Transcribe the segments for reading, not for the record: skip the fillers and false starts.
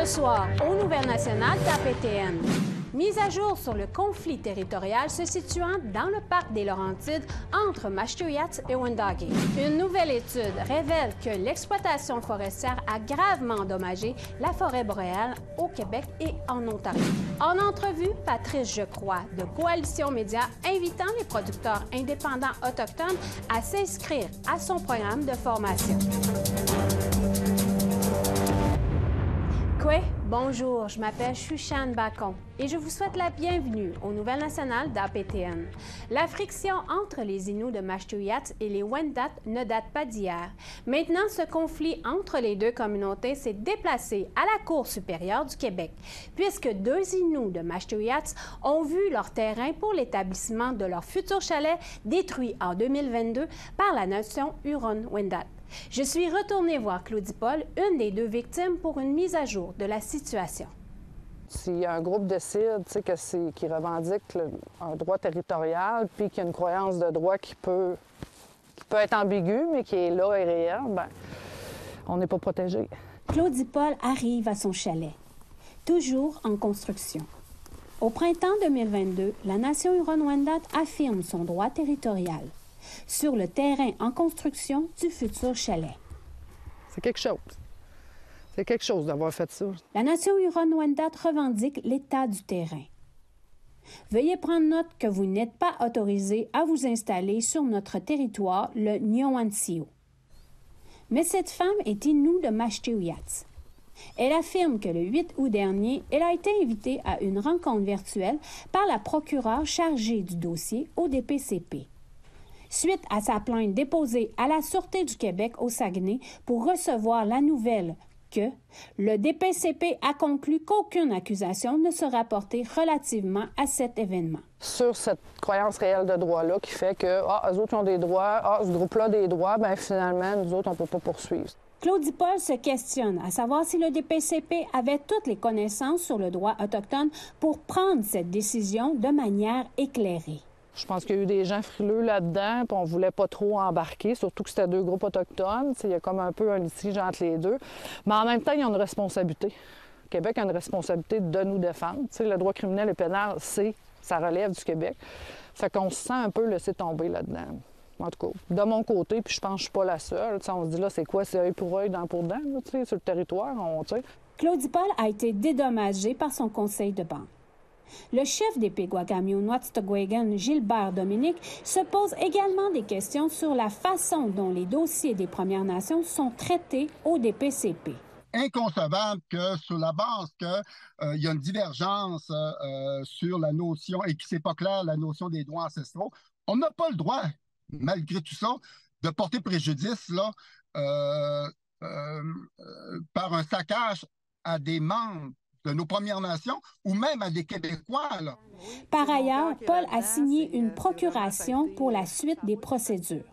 Ce soir, aux Nouvelles nationales d'APTN. Mise à jour sur le conflit territorial se situant dans le parc des Laurentides entre Mashteuiatsi et Wendake. Une nouvelle étude révèle que l'exploitation forestière a gravement endommagé la forêt boréale au Québec et en Ontario. En entrevue, Patrice Geoffroy de Coalition Média invitant les producteurs indépendants autochtones à s'inscrire à son programme de formation. Bonjour, je m'appelle Shushan Bacon et je vous souhaite la bienvenue aux Nouvelles nationales d'APTN. La friction entre les Inuits de Mashteuiatsi et les Wendat ne date pas d'hier. Maintenant, ce conflit entre les deux communautés s'est déplacé à la Cour supérieure du Québec, puisque deux Inuits de Mashteuiatsi ont vu leur terrain pour l'établissement de leur futur chalet détruit en 2022 par la nation Huron-Wendat. Je suis retournée voir Claudie Paul, une des deux victimes, pour une mise à jour de la situation. Si un groupe décide qu'il revendique un droit territorial, puis qu'il y a une croyance de droit qui peut être ambiguë, mais qui est là et réelle, bien, on n'est pas protégé. Claudie Paul arrive à son chalet, toujours en construction. Au printemps 2022, la nation Huron-Wendat affirme son droit territorial sur le terrain en construction du futur chalet. C'est quelque chose. C'est quelque chose d'avoir fait ça. La nation Huron-Wendat revendique l'état du terrain. Veuillez prendre note que vous n'êtes pas autorisé à vous installer sur notre territoire, le Nyoantsio. Mais cette femme est Innu de Mashteuiatsi. Elle affirme que le 8 août dernier, elle a été invitée à une rencontre virtuelle par la procureure chargée du dossier au DPCP. Suite à sa plainte déposée à la Sûreté du Québec au Saguenay pour recevoir la nouvelle que le DPCP a conclu qu'aucune accusation ne sera portée relativement à cet événement. Sur cette croyance réelle de droit-là qui fait que, eux autres ont des droits, ce groupe-là a des droits, bien finalement, nous autres, on ne peut pas poursuivre. Claudie Paul se questionne à savoir si le DPCP avait toutes les connaissances sur le droit autochtone pour prendre cette décision de manière éclairée. Je pense qu'il y a eu des gens frileux là-dedans, puis on ne voulait pas trop embarquer, surtout que c'était deux groupes autochtones. Il y a comme un peu un litige entre les deux. Mais en même temps, il y a une responsabilité. Le Québec a une responsabilité de nous défendre. Le droit criminel et pénal, ça relève du Québec. Fait qu'on se sent un peu laissé tomber là-dedans. En tout cas, de mon côté, puis je pense que je suis pas la seule. On se dit là, c'est quoi? C'est œil pour œil, dent pour dent, sur le territoire. Claudie Paul a été dédommagée par son conseil de banque. Le chef des Peguagamiunoatstogwegan, Gilbert Dominique, se pose également des questions sur la façon dont les dossiers des Premières Nations sont traités au DPCP. Inconcevable que sur la base qu'il y a une divergence sur la notion, et que c'est pas clair, la notion des droits ancestraux, on n'a pas le droit, malgré tout ça, de porter préjudice là, par un saccage à des membres de nos Premières Nations ou même à des Québécois. Là. Par ailleurs, Paul a signé une procuration pour la suite des procédures.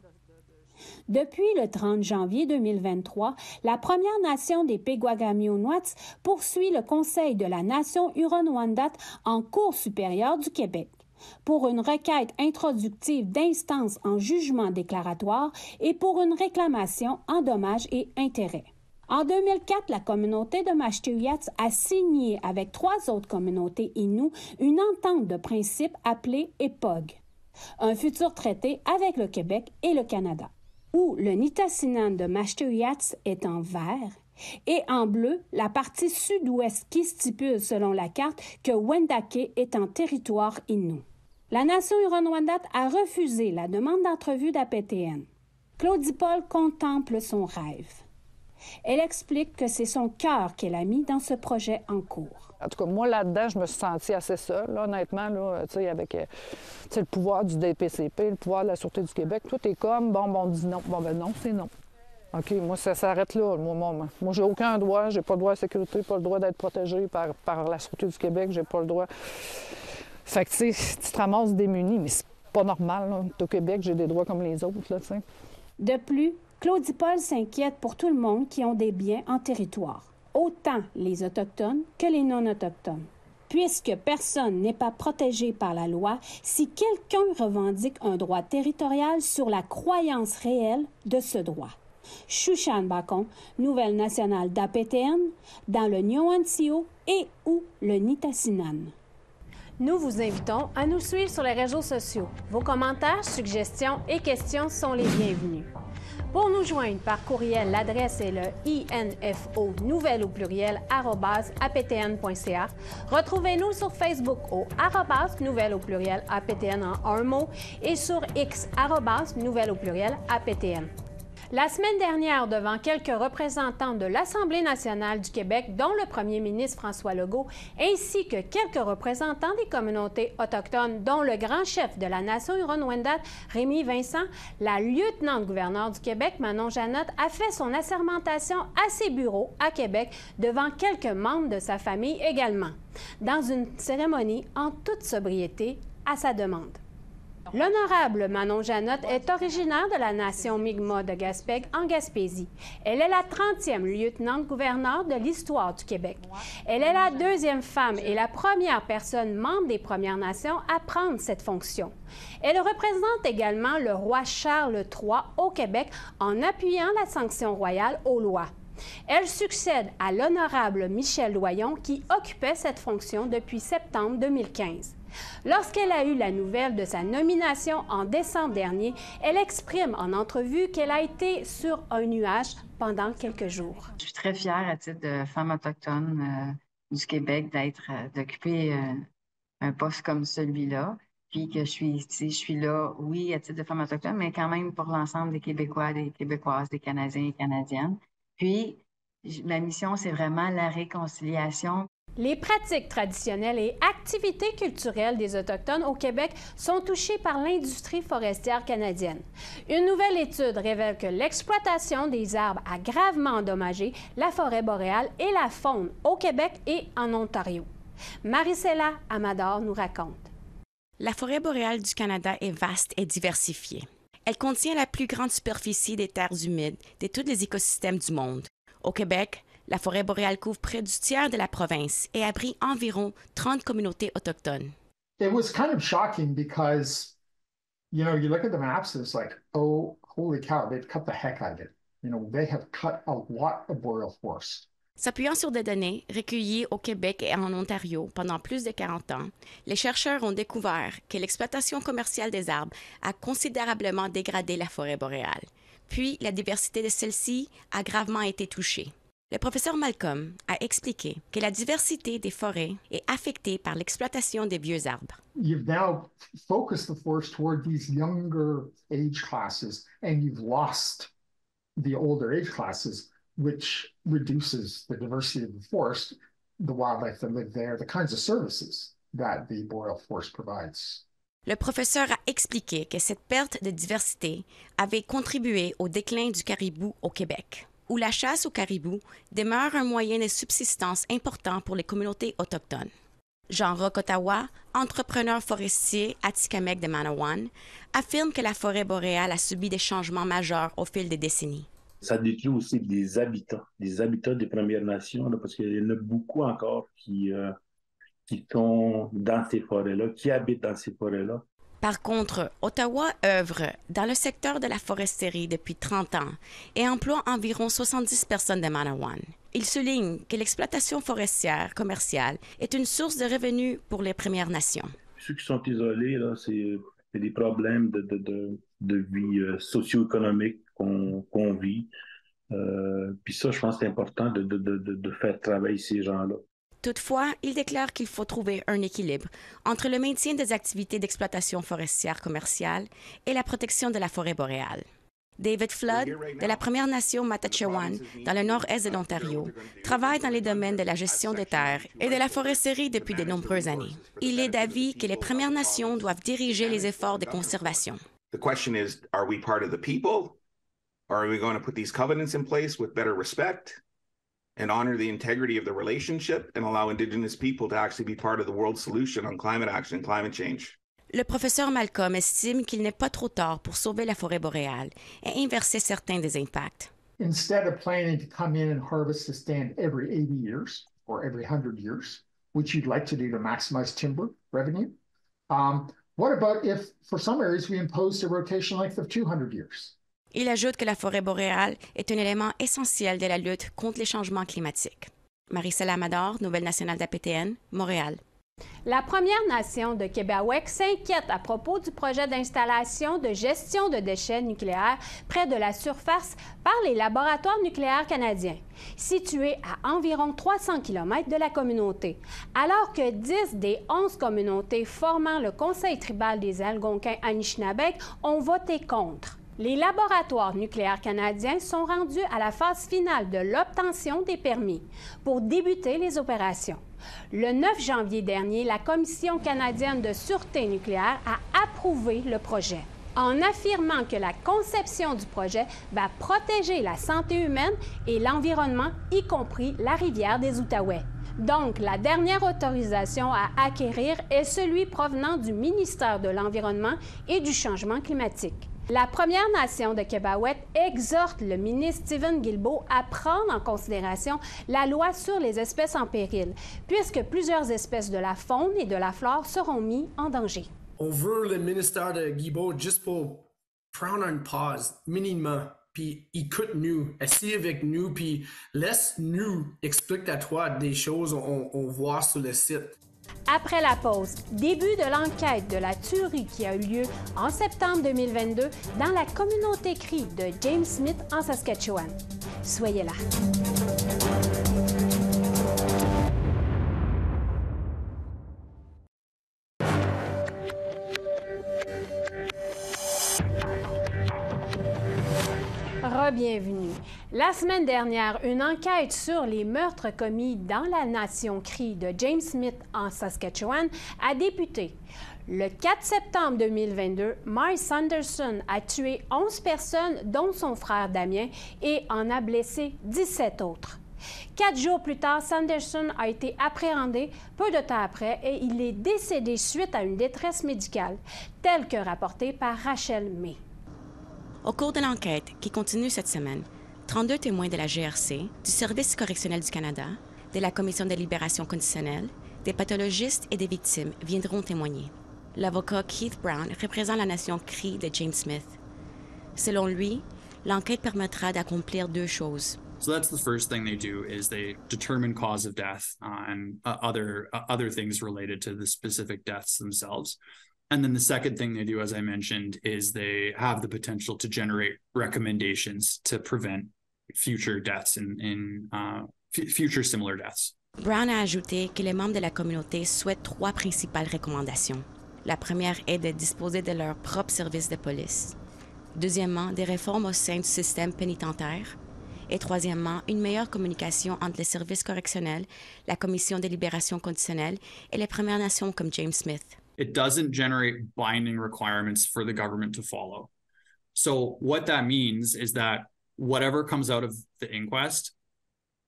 Depuis le 30 janvier 2023, la Première Nation des Peguagamiunoats poursuit le Conseil de la Nation Huron-Wendat en Cour supérieure du Québec pour une requête introductive d'instance en jugement déclaratoire et pour une réclamation en dommages et intérêts. En 2004, la communauté de Mashteuiatsi a signé avec 3 autres communautés Inuits une entente de principe appelée EPOG, un futur traité avec le Québec et le Canada, où le Nitassinan de Mashteuiatsi est en vert et en bleu la partie sud-ouest qui stipule selon la carte que Wendake est en territoire Innu. La nation Huron-Wendat a refusé la demande d'entrevue d'APTN. Claudie Paul contemple son rêve. Elle explique que c'est son cœur qu'elle a mis dans ce projet en cours. En tout cas, moi, là-dedans, je me suis sentie assez seule, là, honnêtement, là, avec le pouvoir du DPCP, le pouvoir de la Sûreté du Québec. Tout est comme, on dit non. Non, c'est non. OK, moi, ça s'arrête là. Moi, j'ai aucun droit. J'ai pas le droit à la sécurité, pas le droit d'être protégé par la Sûreté du Québec. J'ai pas le droit. Fait que, tu te ramasses démuni, mais c'est pas normal, là. Au Québec, j'ai des droits comme les autres, là, tu sais. De plus, Claudie Paul s'inquiète pour tout le monde qui ont des biens en territoire, autant les Autochtones que les non-Autochtones. Puisque personne n'est pas protégé par la loi, si quelqu'un revendique un droit territorial sur la croyance réelle de ce droit. Shushan Bacon, nouvelle nationale d'APTN, dans le Nyoantio et ou le Nitassinan. Nous vous invitons à nous suivre sur les réseaux sociaux. Vos commentaires, suggestions et questions sont les bienvenus. Pour nous joindre par courriel, l'adresse est le info nouvelle au pluriel @aptn.ca. Retrouvez-nous sur Facebook au nouvelle au pluriel aptn en un mot et sur X nouvelle au pluriel aptn. La semaine dernière, devant quelques représentants de l'Assemblée nationale du Québec, dont le premier ministre François Legault, ainsi que quelques représentants des communautés autochtones, dont le grand chef de la Nation Huron-Wendat, Rémi Vincent, la lieutenant-gouverneure du Québec, Manon Janotte, a fait son assermentation à ses bureaux à Québec devant quelques membres de sa famille également, dans une cérémonie en toute sobriété à sa demande. L'honorable Manon Janotte est originaire de la nation Mi'kmaq de Gaspé en Gaspésie. Elle est la 30e lieutenant-gouverneure de l'histoire du Québec. Elle est la deuxième femme et la première personne membre des Premières Nations à prendre cette fonction. Elle représente également le roi Charles III au Québec en appuyant la sanction royale aux lois. Elle succède à l'honorable Michel Doyon qui occupait cette fonction depuis septembre 2015. Lorsqu'elle a eu la nouvelle de sa nomination en décembre dernier, elle exprime en entrevue qu'elle a été sur un nuage pendant quelques jours. Je suis très fière à titre de femme autochtone du Québec d'occuper un poste comme celui-là. Puis que je suis là, oui, à titre de femme autochtone, mais quand même pour l'ensemble des Québécois, des Québécoises, des Canadiens et Canadiennes. Puis, ma mission, c'est vraiment la réconciliation. Les pratiques traditionnelles et activités culturelles des Autochtones au Québec sont touchées par l'industrie forestière canadienne. Une nouvelle étude révèle que l'exploitation des arbres a gravement endommagé la forêt boréale et la faune au Québec et en Ontario. Maricela Amador nous raconte. La forêt boréale du Canada est vaste et diversifiée. Elle contient la plus grande superficie des terres humides de tous les écosystèmes du monde. Au Québec, la forêt boréale couvre près du tiers de la province et abrite environ 30 communautés autochtones. It was kind of shocking because, you look at the maps and it's like, oh, holy cow, they've cut the heck out of it. They have cut a lot of boreal forest. S'appuyant sur des données recueillies au Québec et en Ontario pendant plus de 40 ans, les chercheurs ont découvert que l'exploitation commerciale des arbres a considérablement dégradé la forêt boréale. Puis, la diversité de celle-ci a gravement été touchée. Le professeur Malcolm a expliqué que la diversité des forêts est affectée par l'exploitation des vieux arbres. You've now focused the forest toward these younger age classes, and you've lost the older age classes, which reduces the diversity of the forest, the wildlife that live there, the kinds of services that the boreal forest provides. Le professeur a expliqué que cette perte de diversité avait contribué au déclin du caribou au Québec, où la chasse au caribou demeure un moyen de subsistance important pour les communautés autochtones. Jean Roch-Ottawa, entrepreneur forestier à Atikamekw de Manawan, affirme que la forêt boréale a subi des changements majeurs au fil des décennies. Ça détruit aussi des habitats des Premières Nations, là, parce qu'il y en a beaucoup encore qui sont dans ces forêts-là, qui habitent dans ces forêts-là. Par contre, Ottawa œuvre dans le secteur de la foresterie depuis 30 ans et emploie environ 70 personnes de Manawan. Il souligne que l'exploitation forestière commerciale est une source de revenus pour les Premières Nations. Ceux qui sont isolés, là, c'est des problèmes de vie socio-économique qu'on vit. Puis ça, je pense que c'est important de faire travailler ces gens-là. Toutefois, il déclare qu'il faut trouver un équilibre entre le maintien des activités d'exploitation forestière commerciale et la protection de la forêt boréale. David Flood, de la Première Nation Matachewan, dans le nord-est de l'Ontario, travaille dans les domaines de la gestion des terres et de la foresterie depuis de nombreuses années. Il est d'avis que les Premières Nations doivent diriger les efforts de conservation. The question is, are we part of the people? Or are we going to put these covenants in place with better respect and honor the integrity of the relationship and allow Indigenous people to actually be part of the world solution on climate action and climate change? Le professeur Malcolm estime qu'il n'est pas trop tard pour sauver la forêt boréale et inverser certains des impacts. Instead of planning to come in and harvest the stand every 80 years or every 100 years, which you'd like to do to maximize timber revenue, what about if, for some areas, we imposed a rotation length of 200 years? Il ajoute que la forêt boréale est un élément essentiel de la lutte contre les changements climatiques. Marie-Céline Amador, Nouvelle nationale d'APTN, Montréal. La Première Nation de Québec s'inquiète à propos du projet d'installation de gestion de déchets nucléaires près de la surface par les laboratoires nucléaires canadiens, situés à environ 300 km de la communauté, alors que 10 des 11 communautés formant le Conseil tribal des Algonquins-Anishinabek ont voté contre. Les laboratoires nucléaires canadiens sont rendus à la phase finale de l'obtention des permis pour débuter les opérations. Le 9 janvier dernier, la Commission canadienne de sûreté nucléaire a approuvé le projet, en affirmant que la conception du projet va protéger la santé humaine et l'environnement, y compris la rivière des Outaouais. Donc, la dernière autorisation à acquérir est celui provenant du ministère de l'Environnement et du Changement climatique. La Première Nation de Québec exhorte le ministre Steven Guilbeault à prendre en considération la loi sur les espèces en péril, puisque plusieurs espèces de la faune et de la flore seront mises en danger. On veut le ministère de Guilbeault juste pour prendre une pause, minimum, puis écoute-nous, essaye avec nous, puis laisse-nous expliquer à toi des choses qu'on voit sur le site. Après la pause, début de l'enquête de la tuerie qui a eu lieu en septembre 2022 dans la communauté Cree de James Smith en Saskatchewan. Soyez là. Bienvenue. La semaine dernière, une enquête sur les meurtres commis dans la nation Cree de James Smith en Saskatchewan a débuté. Le 4 septembre 2022, Mike Sanderson a tué 11 personnes, dont son frère Damien, et en a blessé 17 autres. 4 jours plus tard, Sanderson a été appréhendé peu de temps après et il est décédé suite à une détresse médicale, telle que rapportée par Rachel May. Au cours de l'enquête, qui continue cette semaine, 32 témoins de la GRC, du Service correctionnel du Canada, de la Commission de libération conditionnelle, des pathologistes et des victimes viendront témoigner. L'avocat Keith Brown représente la nation Cree de James Smith. Selon lui, l'enquête permettra d'accomplir 2 choses. So that's the first thing they do is they determine cause of death and other things related to the specific deaths themselves. And then the second thing they do, as I mentioned, is they have the potential to generate recommendations to prevent future deaths future similar deaths. Brown a ajouté que les membres de la communauté souhaitent 3 principales recommandations. La première est de disposer de leur propre service de police. Deuxièmement, des réformes au sein du système pénitentiaire. Et troisièmement, une meilleure communication entre les services correctionnels, la Commission de libération conditionnelle et les Premières Nations comme James Smith. It doesn't generate binding requirements for the government to follow. So what that means is that whatever comes out of the inquest,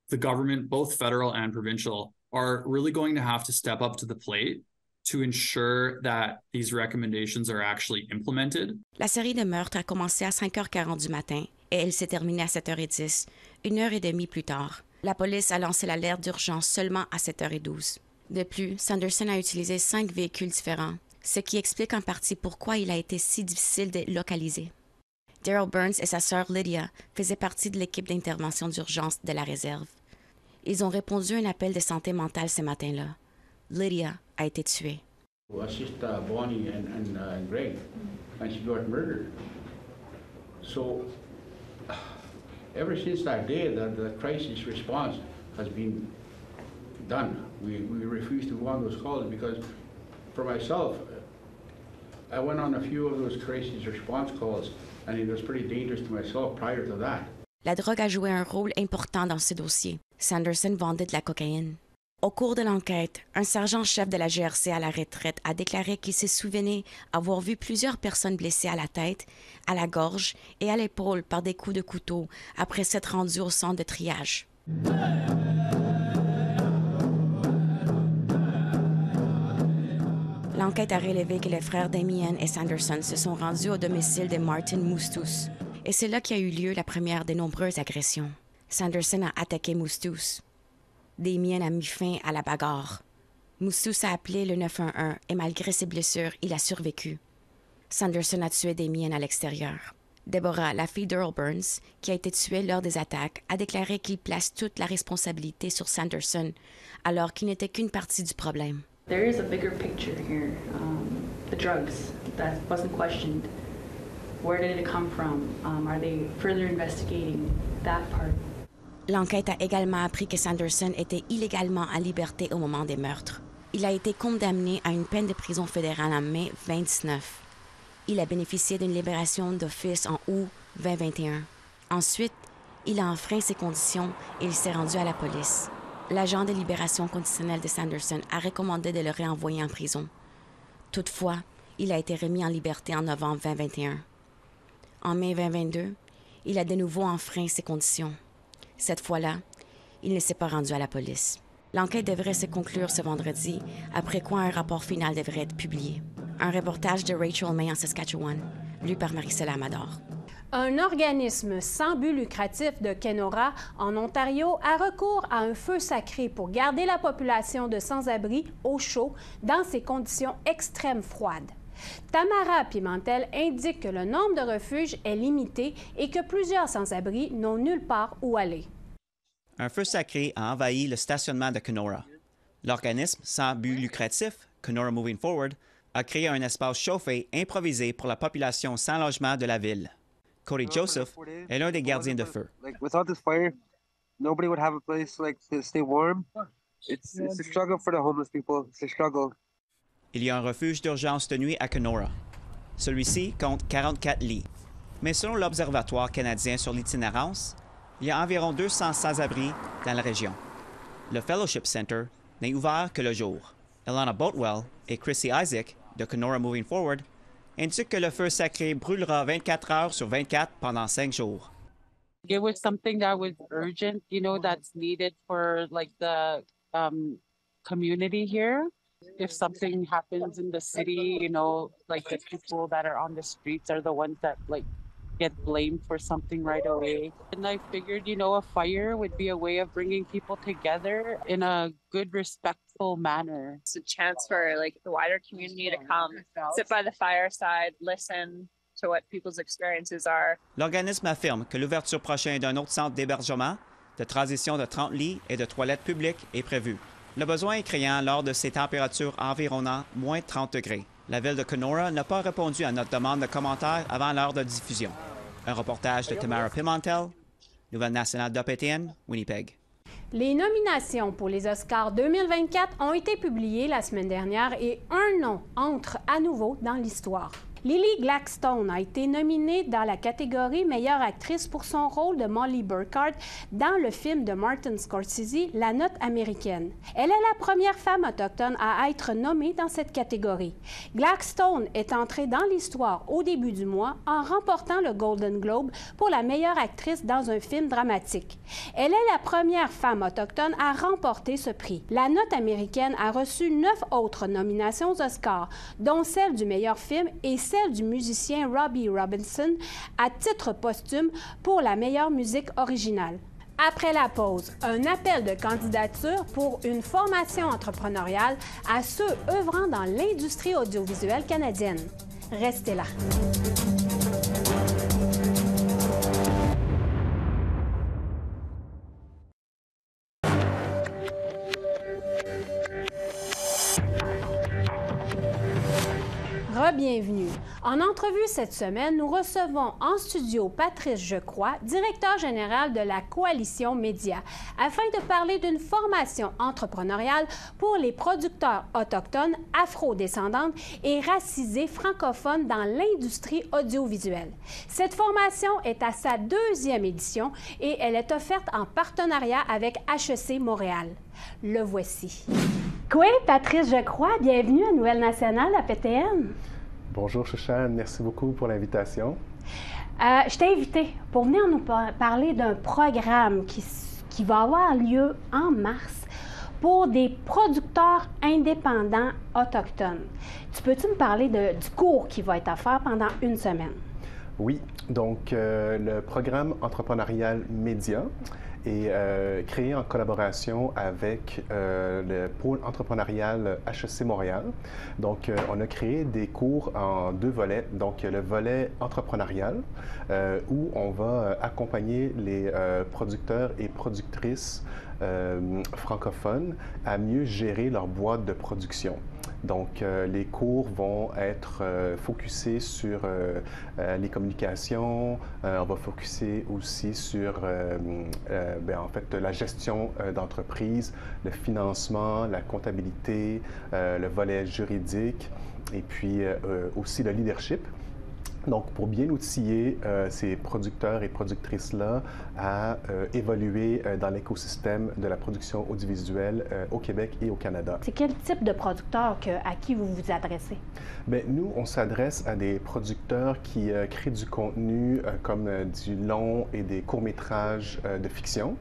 the government, both federal and provincial, are really going to have to step up to the plate to ensure that these recommendations are actually implemented. La série de meurtres a commencé à 5h40 du matin et elle s'est terminée à 7h10, 1h30 plus tard. La police a lancé l'alerte d'urgence seulement à 7h12. De plus, Sanderson a utilisé 5 véhicules différents, ce qui explique en partie pourquoi il a été si difficile de localiser. Daryl Burns et sa sœur Lydia faisaient partie de l'équipe d'intervention d'urgence de la réserve. Ils ont répondu à un appel de santé mentale ce matin-là. Lydia a été tuée. Well, it's just Bonnie and Greg, and she got murdered. So, ever since that day, the crisis response has been done. We refuse to go on those calls because, for myself, I went on a few of those crisis response calls, and it was pretty dangerous to myself prior to that. La drogue a joué un rôle important dans ce dossier. Sanderson vendait de la cocaïne. Au cours de l'enquête, un sergent-chef de la GRC à la retraite a déclaré qu'il se souvenait avoir vu plusieurs personnes blessées à la tête, à la gorge et à l'épaule par des coups de couteau après s'être rendues au centre de triage. L'enquête a révélé que les frères Damien et Sanderson se sont rendus au domicile de Martin Moustous. Et c'est là qu'a eu lieu la première des nombreuses agressions. Sanderson a attaqué Moustous. Damien a mis fin à la bagarre. Moustous a appelé le 911 et malgré ses blessures, il a survécu. Sanderson a tué Damien à l'extérieur. Deborah, la fille d'Earl Burns, qui a été tuée lors des attaques, a déclaré qu'il place toute la responsabilité sur Sanderson, alors qu'il n'était qu'une partie du problème. There is a bigger picture here. The drugs, that wasn't questioned. Where did it come from? Are they further investigating that part? L'enquête a également appris que Sanderson était illégalement à liberté au moment des meurtres. Il a été condamné à une peine de prison fédérale en mai 2019. Il a bénéficié d'une libération d'office en août 2021. Ensuite, il a enfreint ses conditions et il s'est rendu à la police. L'agent de libération conditionnelle de Sanderson a recommandé de le réenvoyer en prison. Toutefois, il a été remis en liberté en novembre 2021. En mai 2022, il a de nouveau enfreint ses conditions. Cette fois-là, il ne s'est pas rendu à la police. L'enquête devrait se conclure ce vendredi, après quoi un rapport final devrait être publié. Un reportage de Rachel May en Saskatchewan, lu par Marie-Céline Amador. Un organisme sans but lucratif de Kenora, en Ontario, a recours à un feu sacré pour garder la population de sans-abri au chaud dans ces conditions extrêmes froides. Tamara Pimentel indique que le nombre de refuges est limité et que plusieurs sans-abri n'ont nulle part où aller. Un feu sacré a envahi le stationnement de Kenora. L'organisme sans but lucratif, Kenora Moving Forward, a créé un espace chauffé improvisé pour la population sans logement de la ville. Cody Joseph est l'un des gardiens de feu. Without this fire, nobody would have a place to stay warm. It's a struggle for the homeless people. It's a struggle. Il y a un refuge d'urgence de nuit à Kenora. Celui-ci compte 44 lits. Mais selon l'Observatoire canadien sur l'itinérance, il y a environ 200 sans-abri dans la région. Le Fellowship Center n'est ouvert que le jour. Elana Boatwell et Chrissy Isaac, de Kenora Moving Forward, indiquent que le feu sacré brûlera 24 heures sur 24 pendant 5 jours. It was something that was urgent, that's needed for the community here. If something happens in the city, the people that are on the streets are the ones that get blamed for something right away. And I figured, a fire would be a way of bringing people together in a good, respectful manner. It's a chance for the wider community to come, sit by the fireside, listen to what people's experiences are. L'organisme affirme que l'ouverture prochaine d'un autre centre d'hébergement, de transition de 30 lits et de toilettes publiques est prévue. Le besoin est criant lors de ces températures environnant moins 30 degrés. La ville de Kenora n'a pas répondu à notre demande de commentaires avant l'heure de diffusion. Un reportage de Tamara Pimentel, Nouvelle nationale d'OPTN, Winnipeg. Les nominations pour les Oscars 2024 ont été publiées la semaine dernière et un nom entre à nouveau dans l'histoire. Lily Gladstone a été nominée dans la catégorie meilleure actrice pour son rôle de Molly Burkhart dans le film de Martin Scorsese, La Note américaine. Elle est la première femme autochtone à être nommée dans cette catégorie. Gladstone est entrée dans l'histoire au début du mois en remportant le Golden Globe pour la meilleure actrice dans un film dramatique. Elle est la première femme autochtone à remporter ce prix. La Note américaine a reçu 9 autres nominations aux Oscars, dont celle du meilleur film et celle du musicien Robbie Robinson à titre posthume pour la meilleure musique originale. Après la pause, un appel de candidature pour une formation entrepreneuriale à ceux œuvrant dans l'industrie audiovisuelle canadienne. Restez là. Bienvenue. En entrevue cette semaine, nous recevons en studio Patrice Gecroix, directeur général de la Coalition Média, afin de parler d'une formation entrepreneuriale pour les producteurs autochtones, afro-descendantes et racisés francophones dans l'industrie audiovisuelle. Cette formation est à sa 2e édition et elle est offerte en partenariat avec HEC Montréal. Le voici. Oui, Patrice Gecroix, bienvenue à Nouvelle nationale à PTN. Bonjour Shoshane, merci beaucoup pour l'invitation. Je t'ai invité pour venir nous parler d'un programme qui va avoir lieu en mars pour des producteurs indépendants autochtones. Tu peux-tu me parler du cours qui va être offert pendant une semaine? Oui, donc le programme entrepreneurial Média est créé en collaboration avec le pôle entrepreneurial HEC Montréal. Donc, on a créé des cours en 2 volets. Donc, le volet entrepreneurial, où on va accompagner les producteurs et productrices francophones à mieux gérer leur boîte de production. Donc, les cours vont être focusés sur les communications, on va focuser aussi sur en fait, la gestion d'entreprise, le financement, la comptabilité, le volet juridique et puis aussi le leadership. Donc, pour bien outiller ces producteurs et productrices-là à évoluer dans l'écosystème de la production audiovisuelle au Québec et au Canada. C'est quel type de producteur à qui vous vous adressez? Bien, nous, on s'adresse à des producteurs qui créent du contenu comme du long et des courts-métrages de fiction,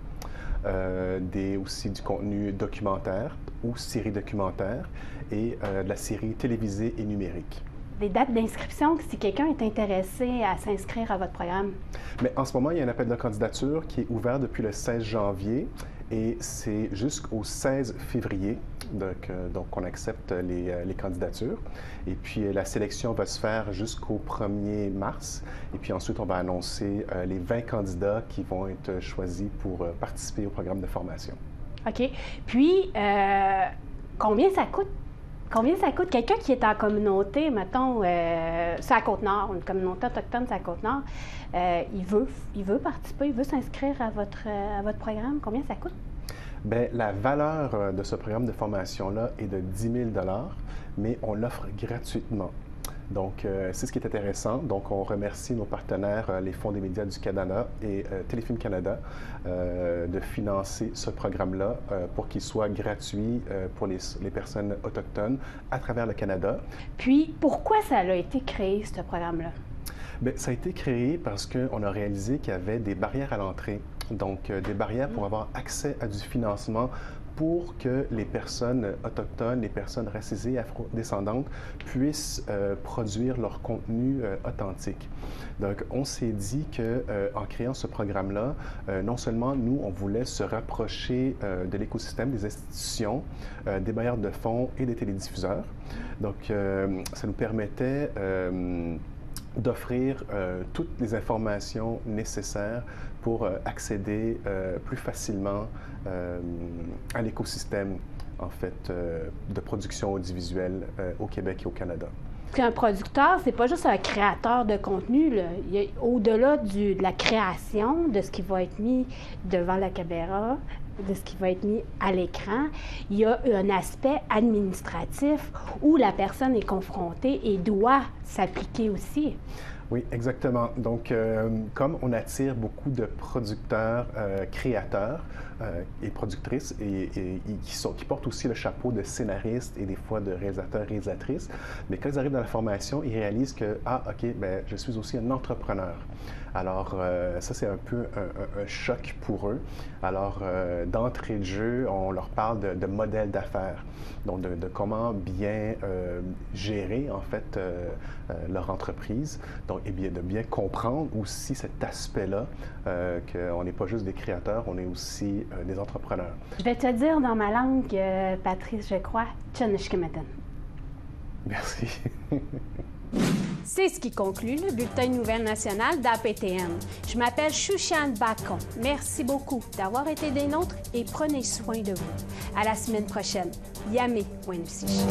aussi du contenu documentaire ou série documentaire et de la série télévisée et numérique. Des dates d'inscription, si quelqu'un est intéressé à s'inscrire à votre programme? Mais en ce moment, il y a un appel de candidature qui est ouvert depuis le 16 janvier et c'est jusqu'au 16 février. Donc on accepte les candidatures. Et puis, la sélection va se faire jusqu'au 1er mars. Et puis ensuite, on va annoncer les 20 candidats qui vont être choisis pour participer au programme de formation. OK. Puis, combien ça coûte? Combien ça coûte? Quelqu'un qui est en communauté, mettons, c'est à Côte-Nord, une communauté autochtone, c'est à Côte-Nord, il veut participer, il veut s'inscrire à votre programme. Combien ça coûte? Bien, la valeur de ce programme de formation-là est de 10 000 $, mais on l'offre gratuitement. Donc, c'est ce qui est intéressant. Donc, on remercie nos partenaires, les Fonds des médias du Canada et Téléfilm Canada, de financer ce programme-là pour qu'il soit gratuit pour les personnes autochtones à travers le Canada. Puis, pourquoi ça a été créé, ce programme-là? Bien, ça a été créé parce qu'on a réalisé qu'il y avait des barrières à l'entrée. Donc, des barrières pour avoir accès à du financement pour que les personnes autochtones, les personnes racisées, afrodescendantes puissent produire leur contenu authentique. Donc, on s'est dit qu'en créant ce programme-là, non seulement nous, on voulait se rapprocher de l'écosystème, des institutions, des bailleurs de fonds et des télédiffuseurs. Donc, ça nous permettait d'offrir toutes les informations nécessaires pour accéder plus facilement à l'écosystème, en fait, de production audiovisuelle au Québec et au Canada. Qu'un producteur, c'est pas juste un créateur de contenu. Au-delà de la création, de ce qui va être mis devant la caméra, de ce qui va être mis à l'écran, il y a un aspect administratif où la personne est confrontée et doit s'appliquer aussi. Oui, exactement. Donc, comme on attire beaucoup de producteurs, créateurs et productrices qui portent aussi le chapeau de scénaristes et des fois de réalisateurs, réalisatrices, mais quand ils arrivent dans la formation, ils réalisent que, ah, OK, bien, je suis aussi un entrepreneur. Alors, ça, c'est un peu un choc pour eux. Alors, d'entrée de jeu, on leur parle de modèle d'affaires, donc de comment bien gérer, en fait, leur entreprise, donc, et bien, de bien comprendre aussi cet aspect-là, qu'on n'est pas juste des créateurs, on est aussi des entrepreneurs. Je vais te dire dans ma langue, Patrice, je crois, Tchanishkemeten. Merci. C'est ce qui conclut le Bulletin de nouvelles nationales d'APTN. Je m'appelle Shushan Bacon. Merci beaucoup d'avoir été des nôtres et prenez soin de vous. À la semaine prochaine. Yamé Wenusich.